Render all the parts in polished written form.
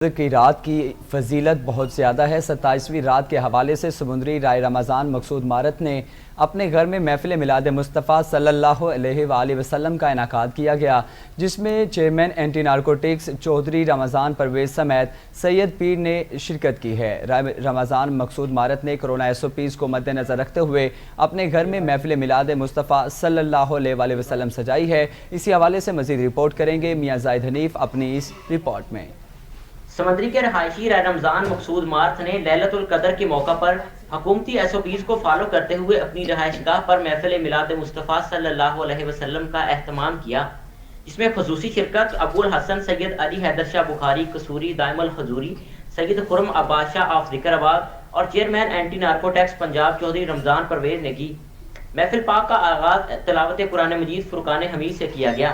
کی رات کی فضیلت بہت زیادہ ہے۔ 27ویں رات کے حوالے سے سمندری رائے رمضان مقصود مارت نے اپنے گھر میں محفل میلاد مصطفیٰ صلی اللہ علیہ وآلہ وسلم کا انعقاد کیا گیا، جس میں chairman anti narcotics Chaudhry Ramzan Pervez سمیت سید پیر نے شرکت کی ہے۔ رائے رمضان مقصود مارت نے کورونا SOPs کو مد نظر رکھتے ہوئے اپنے گھر میں محفل میلاد مصطفیٰ صلی اللہ علیہ وآلہ وسلم سجائی ہے۔ اسی حوالے سے مزید رپورٹ کریں گے میاں زاہد حنیف اپنی اس رپورٹ میں۔ سمندری کے رہائشی رائے رمضان مقصود مارت نے لیلۃ القدر کے موقع پر حکومتی SOPs کو فالو کرتے ہوئے اپنی رہائش گاہ پر محفل میلاد مصطفیٰ صلی اللہ علیہ وسلم کا اہتمام کیا، جس میں خصوصی شرکت ابو الحسن سید علی حیدر شاہ بخاری قصوری دائم الحضوری، سید خرم عباس شاہ آف ذکر آباد اور chairman anti narcotics Punjab Chaudhry Ramzan Pervaiz نے کی۔ محفل پاک کا آغاز تلاوت قرآن مجید فرقان حمید سے کیا گیا۔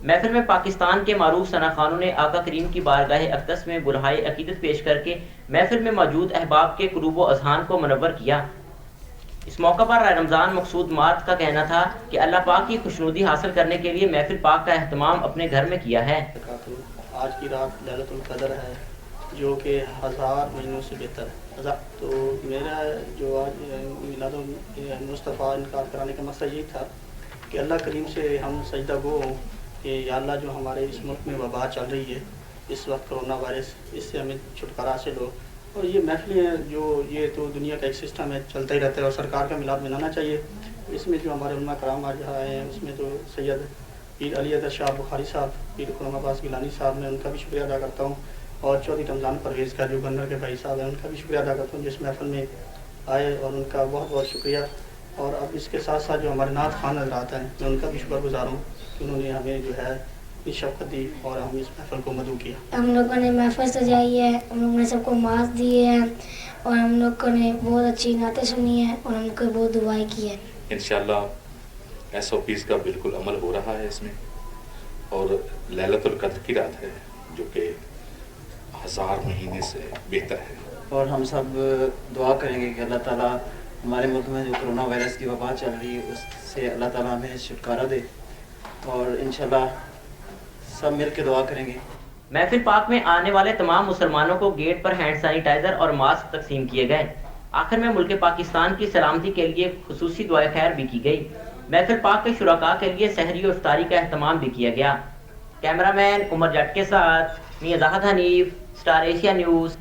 محفل میں پاکستان کے معروف ثنا خوانوں نے آقا کریم کی بارگاہ اقدس میں برہائے عقیدت پیش کر کے محفل میں موجود احباب کے قلوب و اذہان کو منور کیا۔ اس موقع پر رائے رمضان مقصود مارت کا کہنا تھا کہ اللہ پاک کی خوشنودی حاصل کرنے کے لیے محفل پاک کا اہتمام اپنے گھر میں کیا ہے۔ آج کی رات لیلۃ القدر ہے، جو کہ 1000 مہینوں سے بہتر ہے۔ تو میرا جو آج میلاد مصطفیٰ انعقاد کرانے کا مقصد یہ تھا کہ اللہ کریم سے ہم سجدہ گو ہوں کہ یا اللہ، جو ہمارے اس ملک میں وبا چل رہی ہے اس وقت کورونا وائرس، اس سے ہمیں چھٹکارا حاصل ہو۔ اور یہ محفلیں جو یہ تو دنیا کا ایک سسٹم ہے، چلتا ہی رہتا ہے اور سرکار کا میلاد منانا چاہیے۔ اس میں جو ہمارے علماء کرام آج آئے ہیں، اس میں تو سید پیر علی حیدر شاہ بخاری صاحب، پیر خرم عباس گیلانی صاحب، میں ان کا بھی شکریہ ادا کرتا ہوں، اور چودھری رمضان پرویز کا جو گورنر کے بھائی صاحب ہیں ان کا بھی شکریہ ادا کرتا ہوں جس محفل میں آئے، اور ان کا بہت بہت شکریہ۔ اور اب اس کے ساتھ ساتھ جو ہمارے نعت خوان حضرات ہیں، میں ان کا بھی شکر گزار ہوں کہ انہوں نے ہمیں جو ہے شفقت دی اور ہم اس محفل کو مدعو کیا۔ ہم لوگوں نے محفل سجائی ہے، ہم لوگوں نے سب کو ماس دیے ہیں، اور ہم لوگوں نے بہت اچھی نعتیں سنی ہیں، اور ہم کو بہت دعائیں کی ہیں۔ انشاءاللہ SOPs کا بالکل عمل ہو رہا ہے اس میں، اور لیلۃ القدر کی رات ہے جو کہ 1000 مہینے سے بہتر ہے۔ اور ہم سب دعا کریں گے کہ اللہ تعالیٰ ہمارے ملک میں جو کرونا وائرس کی وبا چل رہی ہے اس سے اللہ تعالیٰ ہمیں چھٹکارا دے، اور انشاءاللہ سب مل کے دعا کریں گے۔ محفل پاک میں آنے والے تمام مسلمانوں کو گیٹ پر ہینڈ سینیٹائزر اور ماسک تقسیم کیے گئے۔ آخر میں ملک پاکستان کی سلامتی کے لیے خصوصی دعائے خیر بھی کی گئی۔ محفل پاک کے شرکاء کے لیے سحری و افطاری کا اہتمام بھی کیا گیا۔ کیمرہ مین عمر جٹ کے ساتھ میاں زاہد حنیف، اسٹار ایشیا نیوز،